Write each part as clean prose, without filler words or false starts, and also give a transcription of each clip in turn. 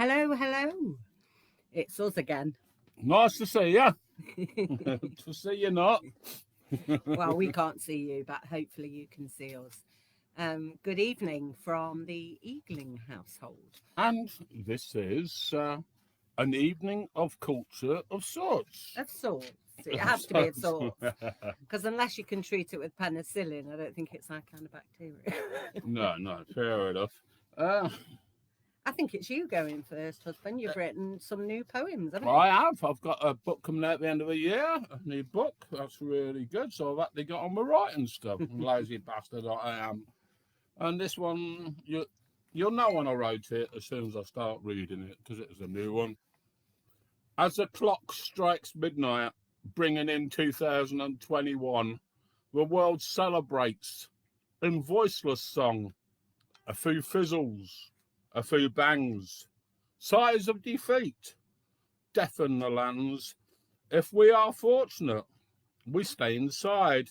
Hello, hello. It's us again. Nice to see you. To see you not. Well, we can't see you, but hopefully you can see us. Good evening from the Eagling household. And this is an evening of culture of sorts. Of sorts. It has to be of sorts. Because unless you can treat it with penicillin, I don't think it's that kind of bacteria. No, fair enough. I think it's you going first, husband. You've written some new poems, haven't you? I have. I've got a book coming out at the end of the year, a new book. That's really good. So I've actually got on my writing stuff. Lazy bastard I am. And this one, you'll know when I wrote it as soon as I start reading it, because it was a new one. As the clock strikes midnight, bringing in 2021, the world celebrates in voiceless song. A few fizzles, a few bangs, sighs of defeat, deafen the lands. If we are fortunate, we stay inside,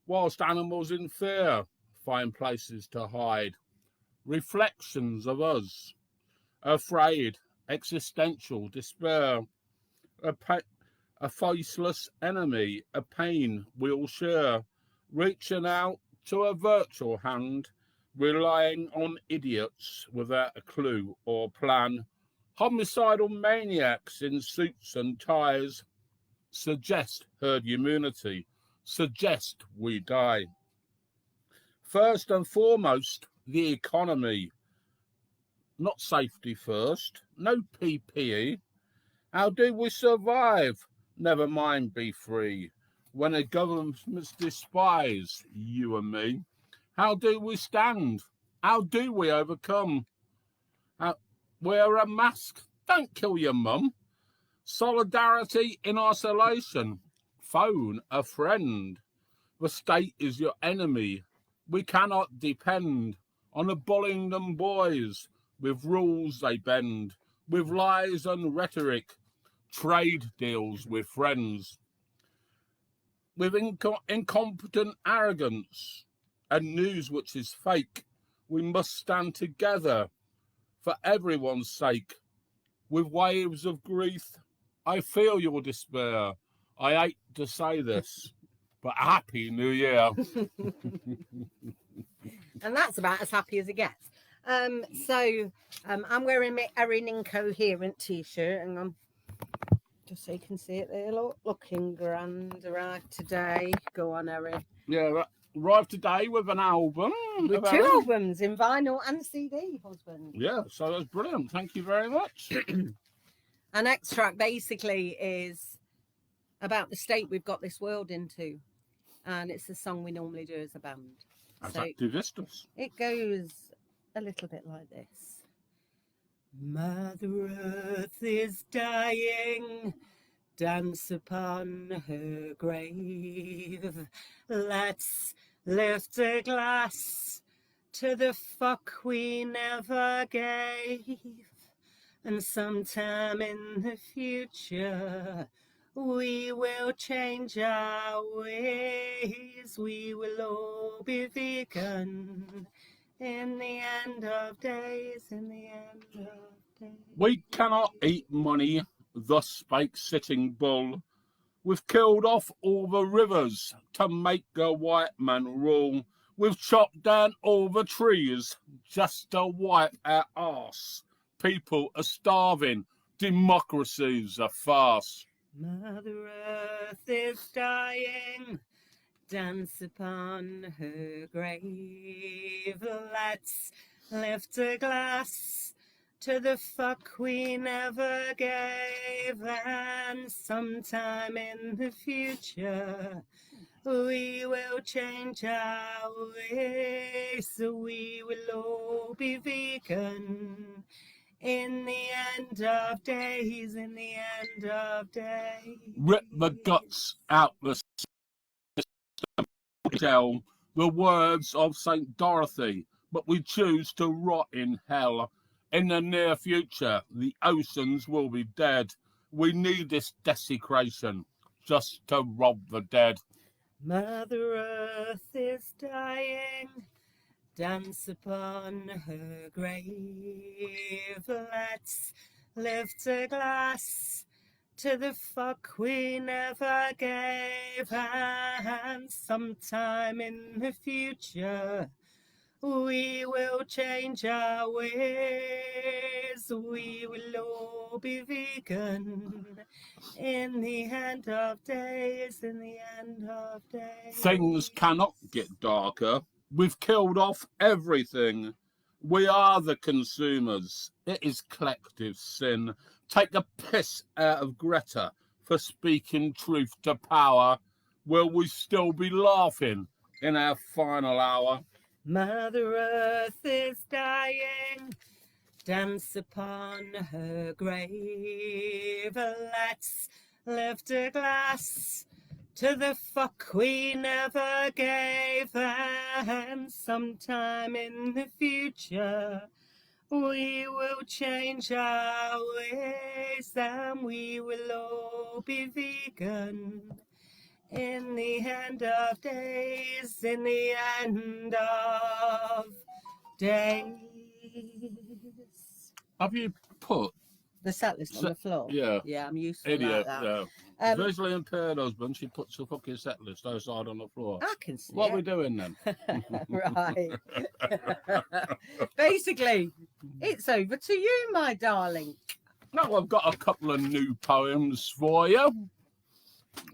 whilst animals in fear find places to hide. Reflections of us, afraid, existential despair, a faceless enemy, a pain we all share, reaching out to a virtual hand, relying on idiots without a clue or plan. Homicidal maniacs in suits and ties suggest herd immunity, suggest we die. First and foremost, the economy. Not safety first, no PPE. How do we survive? Never mind be free. When a government despise you and me, how do we stand? How do we overcome? Wear a mask. Don't kill your mum. Solidarity in isolation. Phone a friend. The state is your enemy. We cannot depend on the bullying them boys. With rules they bend, with lies and rhetoric. Trade deals with friends. With incompetent arrogance and news which is fake, we must stand together for everyone's sake. With waves of grief, I feel your despair. I hate to say this, but Happy New Year. And that's about as happy as it gets. I'm wearing my Erin Incoherent t-shirt, and I'm just so you can see it there. Look, looking grand. Arrived today. Go on, Erin. Yeah, arrived today with an album. With two albums in vinyl and CD, husband. Yeah, so that's brilliant. Thank you very much. An extract basically is about the state we've got this world into, and it's a song we normally do as a band. As So activistas. it goes a little bit like this. Mother Earth is dying, dance upon her grave. Let's lift a glass to the fuck we never gave. And sometime in the future, we will change our ways. We will all be vegan. In the end of days, in the end of days. We cannot eat money, thus spake Sitting Bull. We've killed off all the rivers to make a white man rule. We've chopped down all the trees just to wipe our arse. People are starving. Democracy's a farce. Mother Earth is dying. Dance upon her grave. Let's lift a glass to the fuck we never gave. And sometime in the future, we will change our ways. So we will all be vegan. In the end of days, in the end of days. Rip the guts out the system. Tell the words of St. Dorothy, but we choose to rot in hell. In the near future, the oceans will be dead. We need this desecration just to rob the dead. Mother Earth is dying. dance upon her grave. Let's lift a glass to the fuck we never gave, and sometime in the future we will change our ways. We will all be vegan in the end of days, in the end of days. Things cannot get darker. We've killed off everything. We are the consumers. It is collective sin. Take the piss out of Greta for speaking truth to power. Will we still be laughing in our final hour? Mother Earth is dying, dance upon her grave. Let's lift a glass to the fuck we never gave, and sometime in the future we will change our ways, and we will all be vegan in the end of days, in the end of days. Have you put The set list on the floor? Yeah. Yeah, I'm useful idiot? like that. Yeah. Visually impaired husband. She puts the fucking set list outside on the floor. I can see What it. are we doing then? Right. Basically, it's over to you, my darling. Now I've got a couple of new poems for you.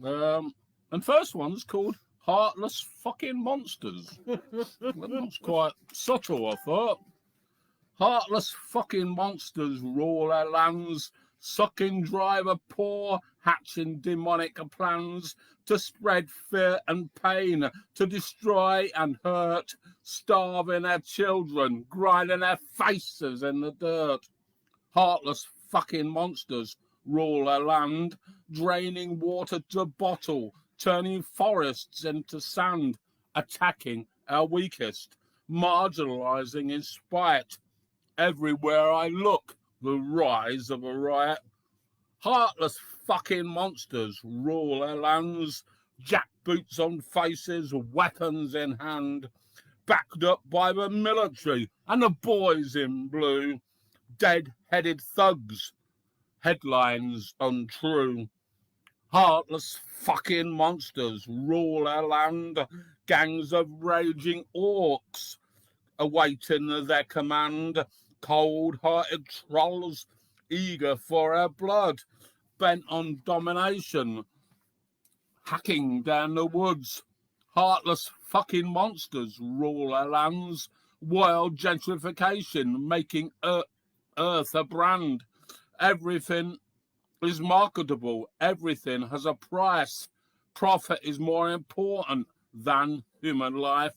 And first one's called Heartless Fucking Monsters. That's quite subtle, I thought. Heartless fucking monsters rule our lands, sucking dry the poor, hatching demonic plans to spread fear and pain, to destroy and hurt, starving our children, grinding our faces in the dirt. Heartless fucking monsters rule our land, draining water to bottle, turning forests into sand, attacking our weakest, marginalising in spite. Everywhere I look, the rise of a riot. Heartless fucking monsters rule our lands, jackboots on faces, weapons in hand, backed up by the military and the boys in blue. Dead-headed thugs, headlines untrue. Heartless fucking monsters rule our land, gangs of raging orcs awaiting their command, cold-hearted trolls eager for our blood, bent on domination, hacking down the woods. Heartless fucking monsters rule our lands, wild gentrification making earth a brand. Everything is marketable, everything has a price. Profit is more important than human life.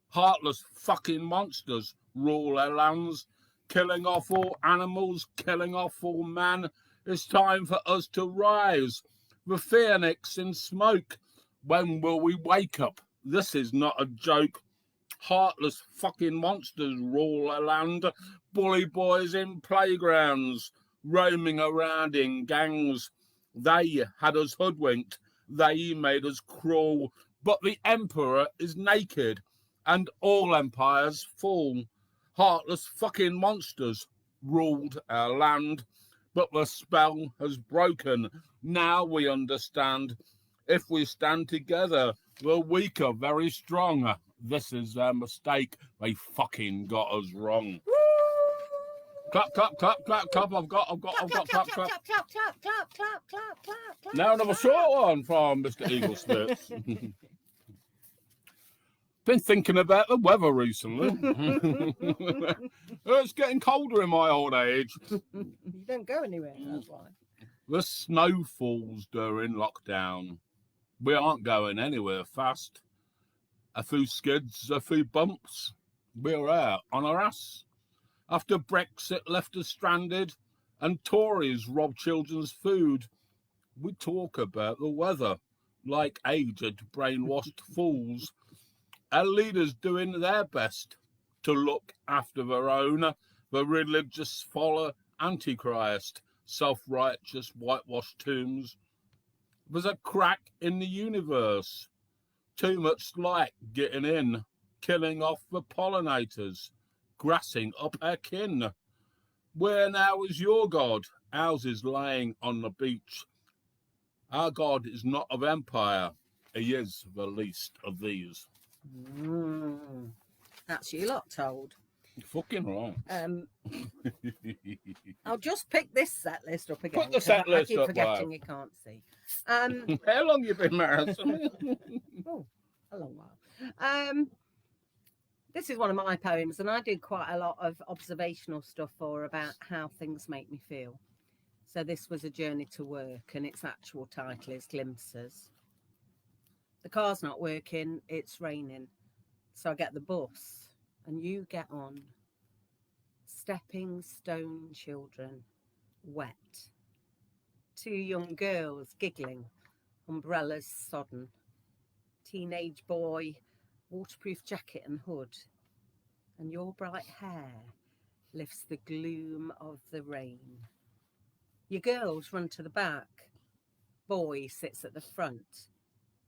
Heartless fucking monsters rule our lands, killing off all animals, killing off all man. It's time for us to rise. The phoenix in smoke. When will we wake up? This is not a joke. Heartless fucking monsters rule our land, bully boys in playgrounds, roaming around in gangs. They had us hoodwinked, they made us cruel, but the emperor is naked, and all empires fall. Heartless fucking monsters ruled our land, but the spell has broken. Now we understand. If we stand together, the weak are very strong. This is their mistake. They fucking got us wrong. Woo! Clap, clap, clap, clap, clap. I've got clap, clap. Clap. Now another short one from Mr. Eagle Spits. Been thinking about the weather recently. It's getting colder in my old age. You don't go anywhere, that's why. The snow falls during lockdown. We aren't going anywhere fast. A few skids, a few bumps. We're out on our ass. After Brexit left us stranded and Tories rob children's food, we talk about the weather like aged, brainwashed fools. Our leaders doing their best to look after their own. The religious follow Antichrist, self-righteous whitewashed tombs. There's a crack in the universe. Too much light getting in. killing off the pollinators, grassing up our kin. Where now is your God? Ours is lying on the beach. Our God is not of empire. He is the least of these. That's you lot told. You're fucking right. I'll just pick this set list up again. Put the set list I keep up, forgetting wow. you can't see. How long you been married? Oh, a long while. This is one of my poems, and I do quite a lot of observational stuff for about how things make me feel. So this was a journey to work, and its actual title is Glimpses. The car's not working, it's raining. So I get the bus, and you get on. Stepping stone children, wet. 2 young girls giggling, umbrellas sodden. Teenage boy, waterproof jacket and hood. And your bright hair lifts the gloom of the rain. Your girls run to the back. Boy sits at the front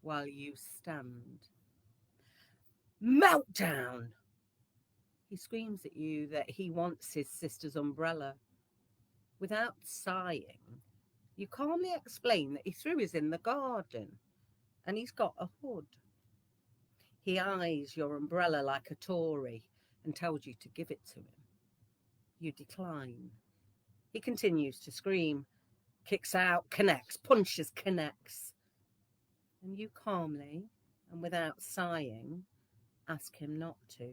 while you stand. Meltdown! He screams at you that he wants his sister's umbrella. Without sighing, you calmly explain that he threw his in the garden and he's got a hood. He eyes your umbrella like a Tory and tells you to give it to him. You decline. He continues to scream, kicks out, connects, punches, connects. And you calmly and without sighing ask him not to.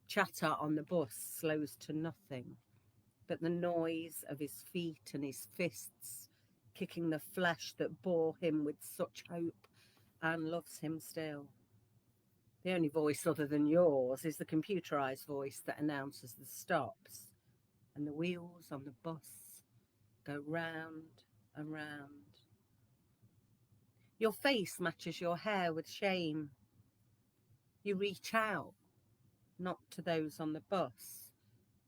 Chatter on the bus slows to nothing but the noise of his feet and his fists kicking the flesh that bore him with such hope and loves him still. The only voice other than yours is the computerized voice that announces the stops, and the wheels on the bus go round and round. Your face matches your hair with shame. You reach out, not to those on the bus,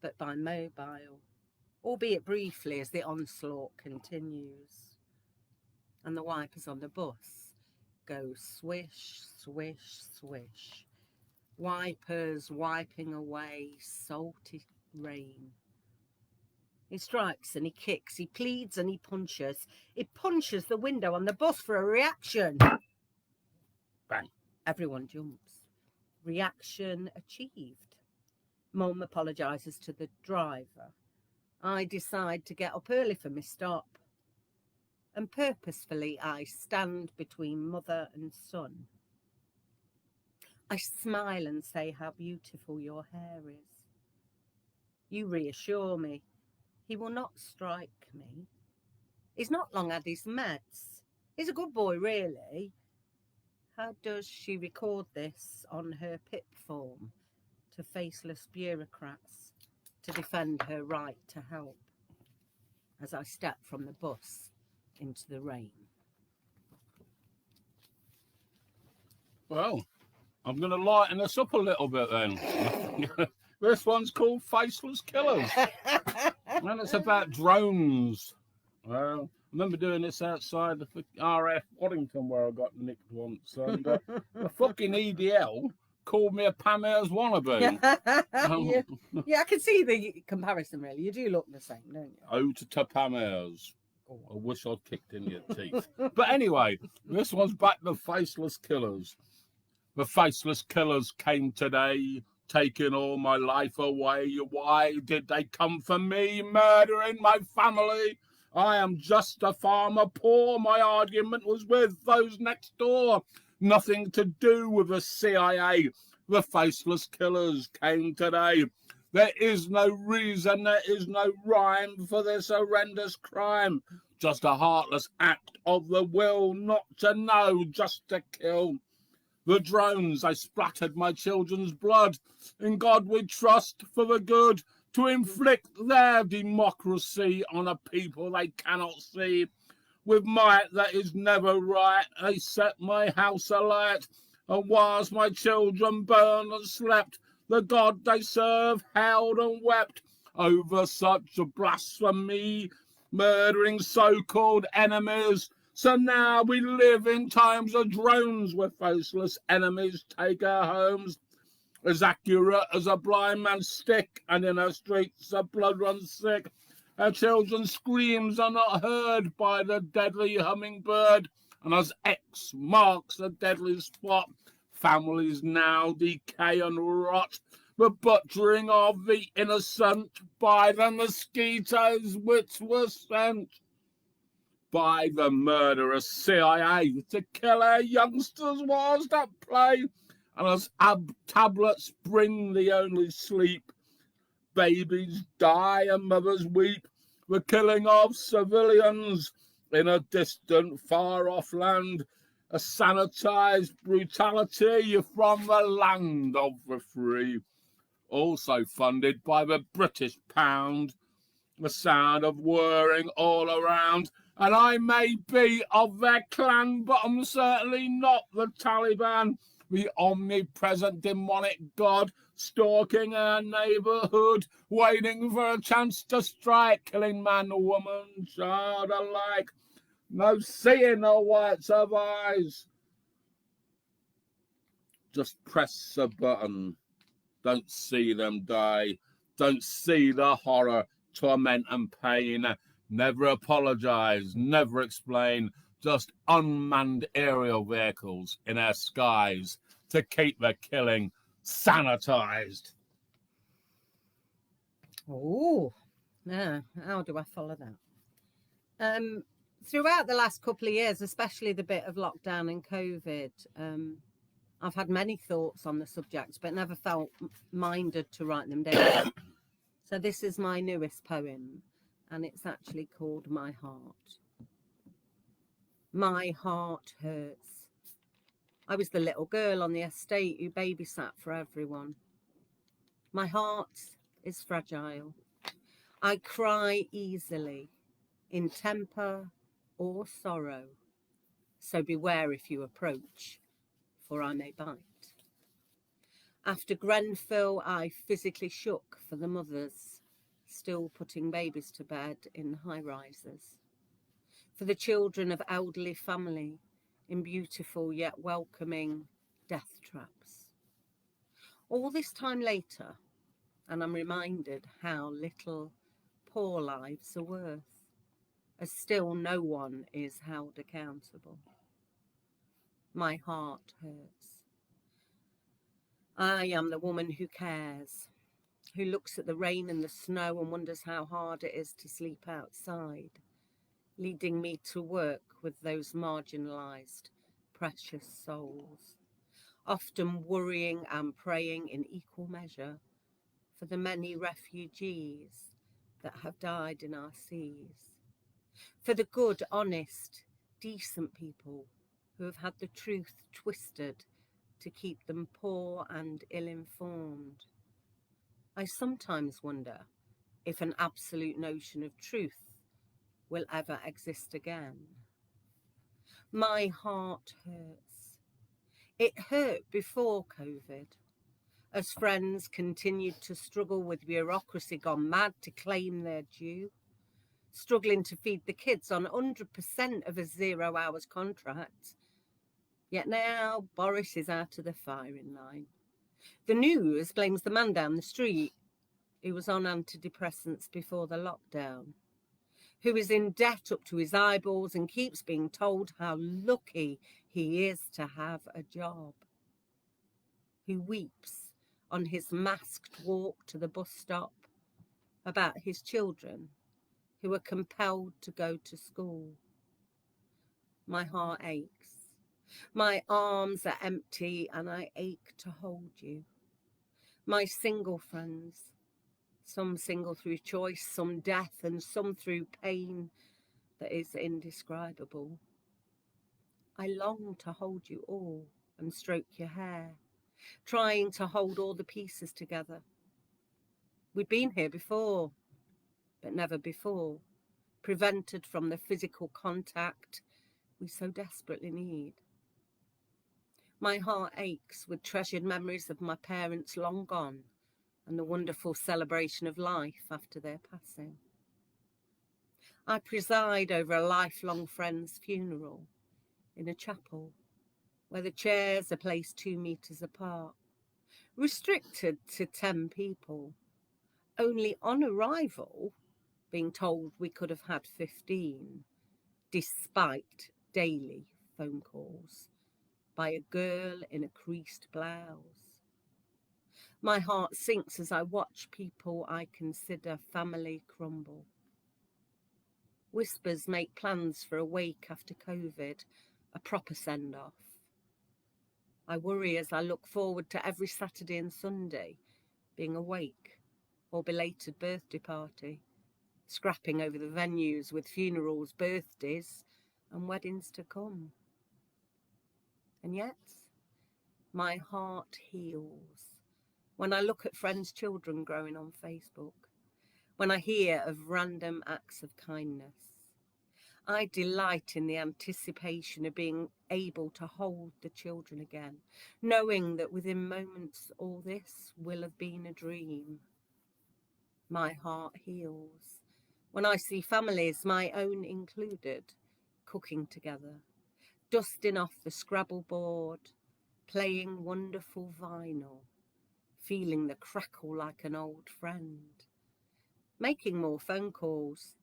but by mobile, albeit briefly as the onslaught continues. And the wipers on the bus go swish, swish, swish. Wipers wiping away salty rain. He strikes and he kicks, he pleads and he punches. He punches the window on the bus for a reaction. Bang. Everyone jumps. Reaction achieved. Mum apologises to the driver. I decide to get up early for my stop. And purposefully I stand between mother and son. I smile and say how beautiful your hair is. You reassure me. He will not strike me. He's not long had his meds. He's a good boy, really. How does she record this on her PIP form to faceless bureaucrats to defend her right to help? As I step from the bus into the rain. Well, I'm going to lighten this up a little bit then. This one's called Faceless Killers. And it's about drones. Well, I remember doing this outside the RF Waddington where I got nicked once. And the fucking EDL called me a Pam Ayres wannabe. Yeah, I can see the comparison, really. You do look the same, don't you? Oh, to Pam Ayres. I wish I'd kicked in your teeth. But anyway, this one's back to Faceless Killers. The Faceless Killers came today, taking all my life away. Why did they come for me, murdering my family? I am just a farmer poor. My argument was with those next door. Nothing to do with the CIA. The Faceless Killers came today. There is no reason, there is no rhyme for this horrendous crime. Just a heartless act of the will, not to know, just to kill. The drones, they splattered my children's blood. In God we trust for the good, to inflict their democracy on a people they cannot see. With might that is never right, they set my house alight. And whilst my children burned and slept, the God they serve howled and wept over such a blasphemy, murdering so-called enemies. So now we live in times of drones where faceless enemies take our homes. as accurate as a blind man's stick, and in her streets the blood runs thick. Her children's screams are not heard by the deadly hummingbird, and as X marks the deadly spot, families now decay and rot, the butchering of the innocent by the mosquitoes which were sent by the murderous CIA to kill our youngsters whilst at play. And as tablets bring the only sleep, babies die and mothers weep, the killing of civilians in a distant, far-off land, a sanitized brutality from the land of the free, also funded by the British pound, the sound of whirring all around. And I may be of their clan, but I'm certainly not the Taliban, the omnipresent demonic god stalking our neighbourhood, waiting for a chance to strike, killing man, woman, child alike. No seeing the whites of eyes. Just press a button. Don't see them die. Don't see the horror, torment and pain. Never apologise, never explain. Just unmanned aerial vehicles in our skies to keep the killing sanitised. Oh, now how do I follow that? Throughout the last couple of years, especially the bit of lockdown and COVID, I've had many thoughts on the subject, but never felt minded to write them down. So this is my newest poem, and it's actually called My Heart. My heart hurts. I was the little girl on the estate who babysat for everyone. My heart is fragile. I cry easily, in temper or sorrow. So beware if you approach, for I may bite. After Grenfell, I physically shook for the mothers, still putting babies to bed in high-rises. For the children of elderly family in beautiful yet welcoming death traps. All this time later, and I'm reminded how little poor lives are worth, as still no one is held accountable. My heart hurts. I am the woman who cares, who looks at the rain and the snow and wonders how hard it is to sleep outside, leading me to work with those marginalised, precious souls, often worrying and praying in equal measure for the many refugees that have died in our seas, for the good, honest, decent people who have had the truth twisted to keep them poor and ill-informed. I sometimes wonder if an absolute notion of truth will ever exist again. My heart hurts. It hurt before COVID, as friends continued to struggle with bureaucracy gone mad to claim their due, struggling to feed the kids on 100% of a 0 hours contract. Yet now Boris is out of the firing line. The news blames the man down the street who was on antidepressants before the lockdown, who is in debt up to his eyeballs and keeps being told how lucky he is to have a job, who weeps on his masked walk to the bus stop about his children who are compelled to go to school. My heart aches. My arms are empty and I ache to hold you. My single friends, some single through choice, some death, and some through pain that is indescribable. I long to hold you all and stroke your hair, trying to hold all the pieces together. We'd been here before, but never before, prevented from the physical contact we so desperately need. My heart aches with treasured memories of my parents long gone and the wonderful celebration of life after their passing. I preside over a lifelong friend's funeral in a chapel where the chairs are placed 2 meters apart, restricted to 10 people, only on arrival being told we could have had 15, despite daily phone calls by a girl in a creased blouse. My heart sinks as I watch people I consider family crumble. Whispers make plans for a wake after COVID, a proper send-off. I worry as I look forward to every Saturday and Sunday being a wake or belated birthday party, scrapping over the venues with funerals, birthdays and weddings to come. And yet, my heart heals when I look at friends' children growing on Facebook, when I hear of random acts of kindness. I delight in the anticipation of being able to hold the children again, knowing that within moments all this will have been a dream. My heart heals when I see families, my own included, cooking together, dusting off the Scrabble board, playing wonderful vinyl, feeling the crackle like an old friend, making more phone calls,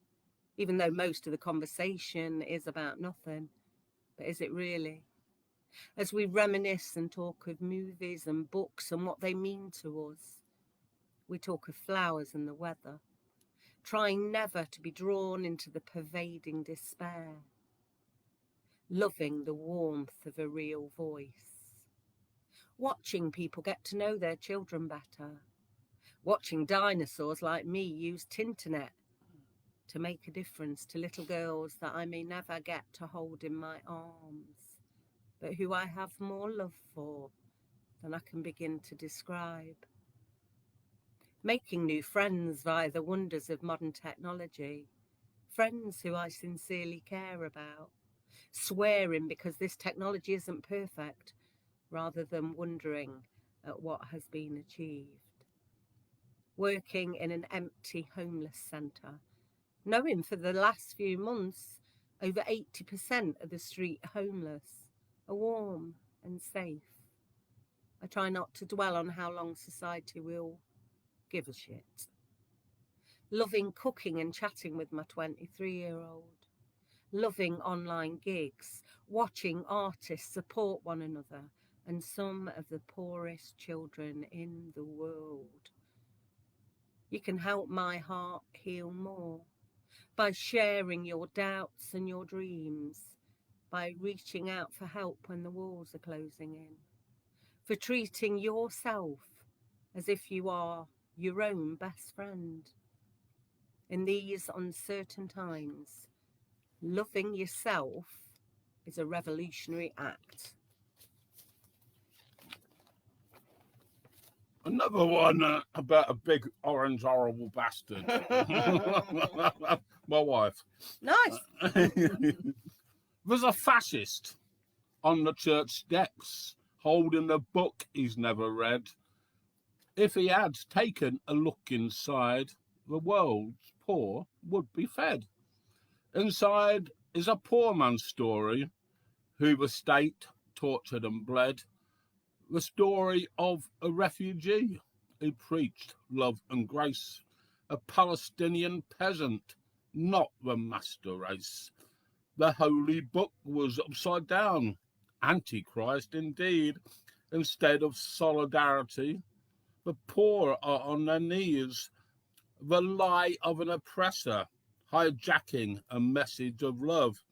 even though most of the conversation is about nothing. But is it really? As we reminisce and talk of movies and books and what they mean to us, we talk of flowers and the weather, trying never to be drawn into the pervading despair, loving the warmth of a real voice, watching people get to know their children better, watching dinosaurs like me use Tinternet to make a difference to little girls that I may never get to hold in my arms, but who I have more love for than I can begin to describe. Making new friends via the wonders of modern technology, friends who I sincerely care about, swearing because this technology isn't perfect, rather than wondering at what has been achieved. Working in an empty homeless centre, knowing for the last few months over 80% of the street homeless are warm and safe. I try not to dwell on how long society will give a shit. Loving cooking and chatting with my 23-year-old. Loving online gigs, watching artists support one another and some of the poorest children in the world. You can help my heart heal more by sharing your doubts and your dreams, by reaching out for help when the walls are closing in, for treating yourself as if you are your own best friend. In these uncertain times, loving yourself is a revolutionary act. Another one about a big orange horrible bastard. My wife. Nice. There's a fascist on the church steps holding a book he's never read. If he had taken a look inside, the world's poor would be fed. Inside is a poor man's story, who the state tortured and bled. The story of a refugee who preached love and grace, a Palestinian peasant, not the master race. The holy book was upside down, Antichrist indeed. Instead of solidarity, the poor are on their knees. The lie of an oppressor, hijacking a message of love,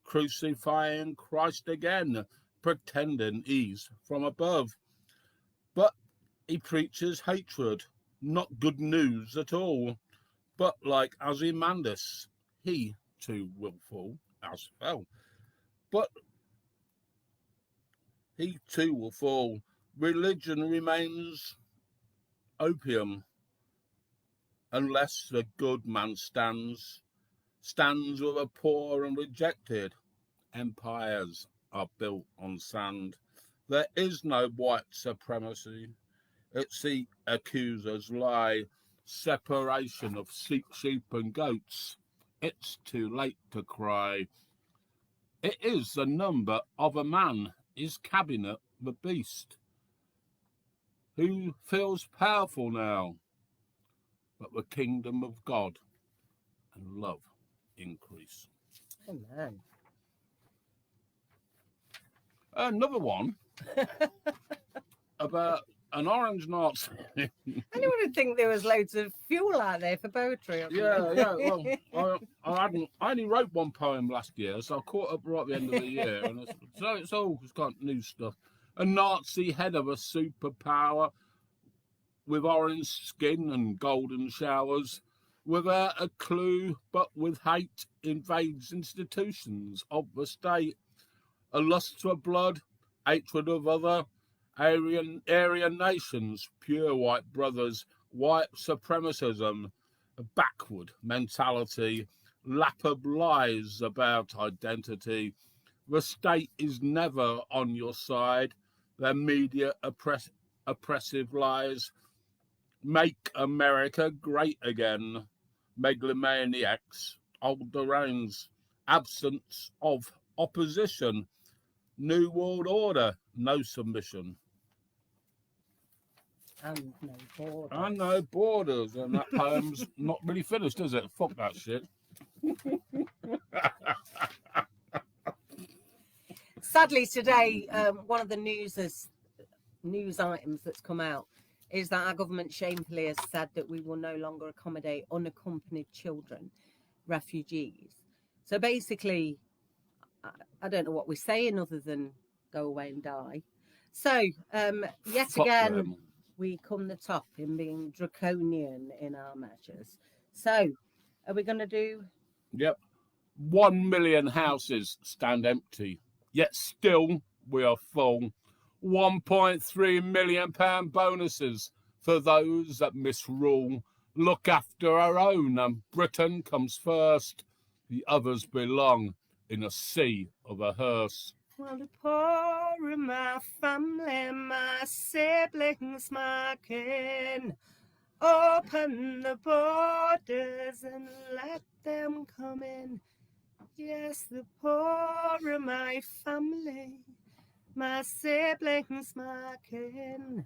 crucifying Christ again, pretending he's from above. But he preaches hatred, not good news at all. But like Ozymandias, he too will fall as fell. But he too will fall. Religion remains opium, unless the good man stands with the poor and rejected. Empires are built on sand. There is no white supremacy. It's the accusers' lie. Separation of sheep and goats. It's too late to cry. It is the number of a man, his cabinet the beast, who feels powerful now, but the kingdom of God and love increase. Amen. Another one about an orange Nazi. Anyone would think there was loads of fuel out there for poetry. Or Yeah. Well, I only wrote one poem last year, so I caught up right at the end of the year, and it's all got new stuff. A Nazi head of a superpower with orange skin and golden showers, without a clue but with hate invades institutions of the state. A lust for blood, hatred of other Aryan nations, pure white brothers, white supremacism, a backward mentality, lap of lies about identity. The state is never on your side. Their media oppressive lies. Make America great again. Megalomaniacs, old reigns, absence of opposition. New world order, no submission. And no borders. And no borders. And that poem's not really finished, is it? Fuck that shit. Sadly, today, one of the news items that's come out is that our government shamefully has said that we will no longer accommodate unaccompanied children, refugees. So basically, I don't know what we're saying other than go away and die. So yet Fuck again, them. we come the top in being draconian in our measures. So are we going to do? Yep. 1 million houses stand empty, yet still we are full. £1.3 million bonuses for those that misrule. Look after our own, and Britain comes first. The others belong in a sea of a hearse. Well, the poor in my family, my siblings, my kin, open the borders and let them come in. Yes, the poor in my family, my siblings, my kin,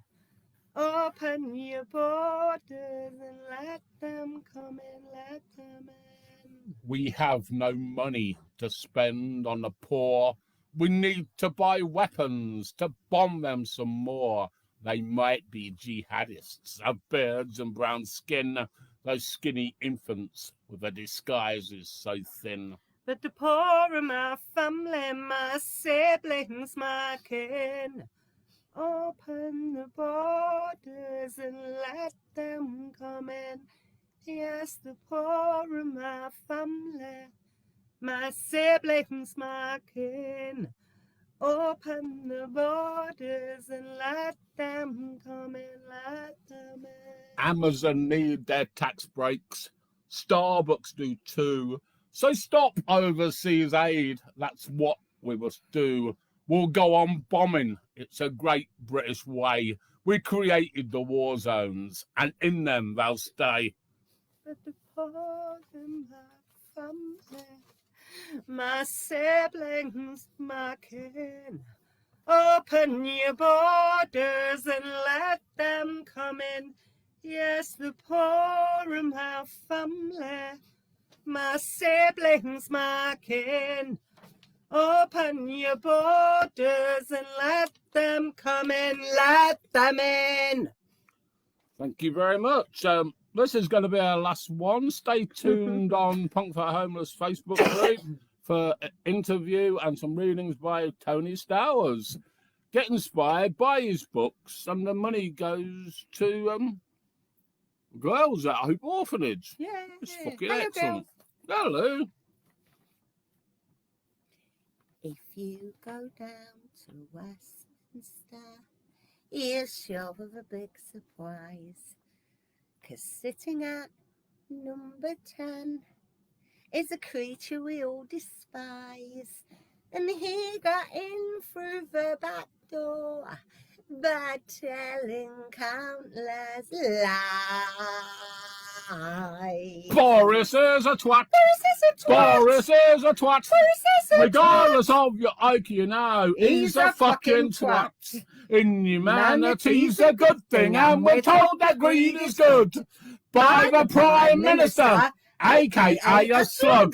open your borders and let them come in, let them in. We have no money to spend on the poor. We need to buy weapons to bomb them some more. They might be jihadists, have beards and brown skin, those skinny infants with their disguises so thin. But the poor in my family, my siblings, my kin, open the borders and let them come in. Yes, the poor in my family, my siblings, my kin, open the borders and let them come in, let them in. Amazon need their tax breaks. Starbucks do too. So stop overseas aid. That's what we must do. We'll go on bombing. It's a great British way. We created the war zones, and in them they'll stay. But the poor in my family, my siblings, my kin, open your borders and let them come in. Yes, the poor in my family, my siblings, my kin, open your borders and let them come in, let them in. Thank you very much. This is going to be our last one. Stay tuned on Punk for Homeless Facebook group for an interview and some readings by Tony Stowers. Get inspired, buy his books, and the money goes to girls at Hope Orphanage. Yeah. It's fucking Hello, excellent. girls. Hello. If you go down to Westminster, you're sure of a big surprise. 'Cause sitting at number 10 is a creature we all despise. And he got in through the back door by telling countless lies. Boris is a twat. Boris is a twat. Boris is a twat. Boris is a Regardless of your IQ now, He's a fucking twat. Inhumanity's a good thing, and we're told that greed is good. By the Prime Minister, aka a slug.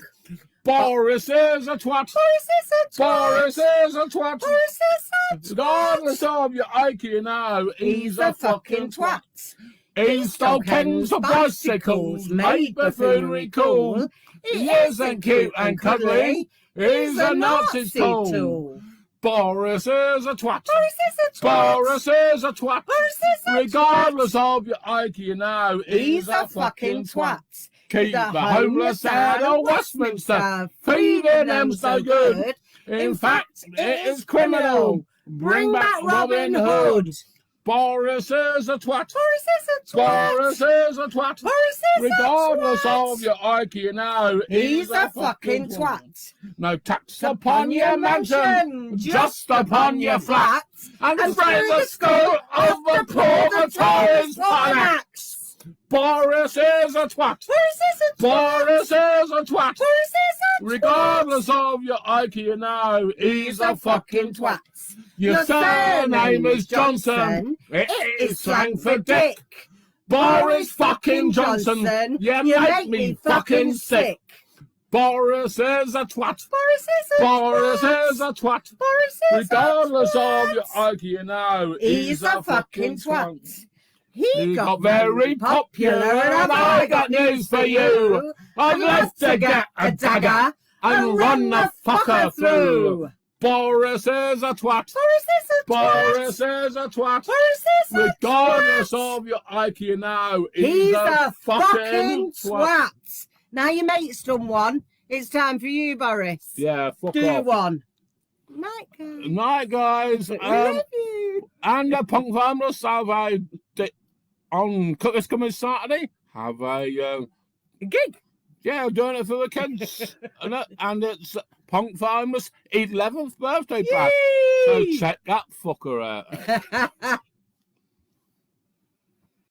Boris is a twat. Boris is a twat. Boris is a twat. Boris is a twat. Regardless of your IQ now, He's a fucking twat. He stole pens for bicycles, made buffoonery cool. He isn't cute and cuddly. He's a Nazi tool. Boris is a twat. Boris is a twat. Boris is a twat. Boris is a Regardless of your IQ now, He's a fucking twat. Keep the homeless out of Westminster. Feeding them's no good. In fact, it is criminal. Bring back Robin Hood. Boris is a twat. Boris is a twat. Boris is a twat. Boris is Regardless a twat. of your IQ now, He's a fucking twat. No tax upon your mansion, just upon your flat. And through the skull of the purgatory's climax. Boris is a twat. Boris is a twat. Boris is a twat. Boris is a twat. Regardless of your IQ now, he's a fucking twat. Your surname surname is Johnson. It is slang for dick. Boris fucking Johnson. You make me fucking sick. Boris is a twat. Boris is a Boris twat. is a twat. Boris is Regardless a twat. of your IQ now, He's a fucking twat. He got very popular, and I got news for you. I'd love to get a dagger and run the fucker through. Boris is a twat. Boris is a twat. Boris is a twat. Boris is a Regardless twat. of your IQ now, He's a fucking fucking twat. Now your mate's done one. It's time for you, Boris. Yeah, fuck Do off. one. Night, guys. Night, guys. We love you. And the Punk Farmers have a on this coming Saturday. Have a Gig. yeah, doing it for the kids, and it's Punk Farmers' 11th birthday party. So check that fucker out.